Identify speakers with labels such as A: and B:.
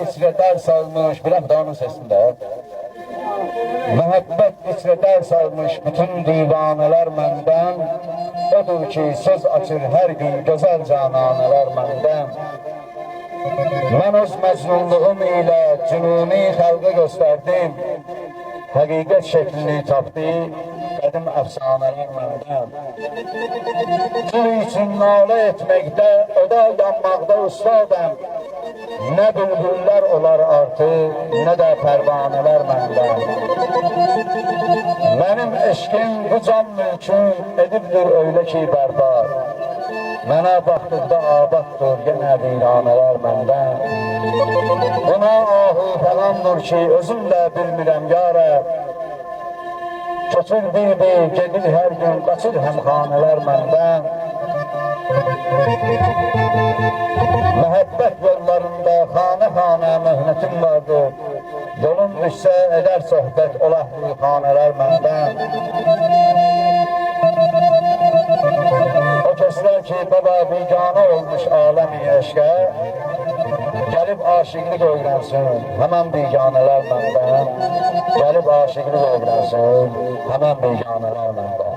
A: içre ders almış, bir de onun sesinde. Muhabbet içre ders almış bütün divaneler menden. Odur ki söz açır her gün güzel cananeler menden. Ben öz mecnunluğum ile cünuni halka gösterdim. Hakikat şeklini tapdı, qədim əfsanələr məndən. Gül üçün nalə etməkdə, ödə yanmaqda ustadım. Nə bülbüllər olar artıq, nə də pərvanələr məndən. Mənim eşkim bu can mülkün edibdir öyle ki bərba. Mənə baxdıqda abaddır yenə viranələr məndən. Buna ahu fəlandır ki özüm də bilmirəm yarə. Köçür bir gedir hər gün qaçır həmxanələr məndən. Məhəbbət yollarında xanə-xanə möhnətim vardır. Yolun düşsə edər söhbət olahlı xanələr məndən. O kəslər ki baba biganə olmuş aləmi eşqə, gəlib aşıqlıq öyrənsin, həmən biganələr məndən. Gəlib aşıqlıq öyrənsin, həmən biganələr məndən.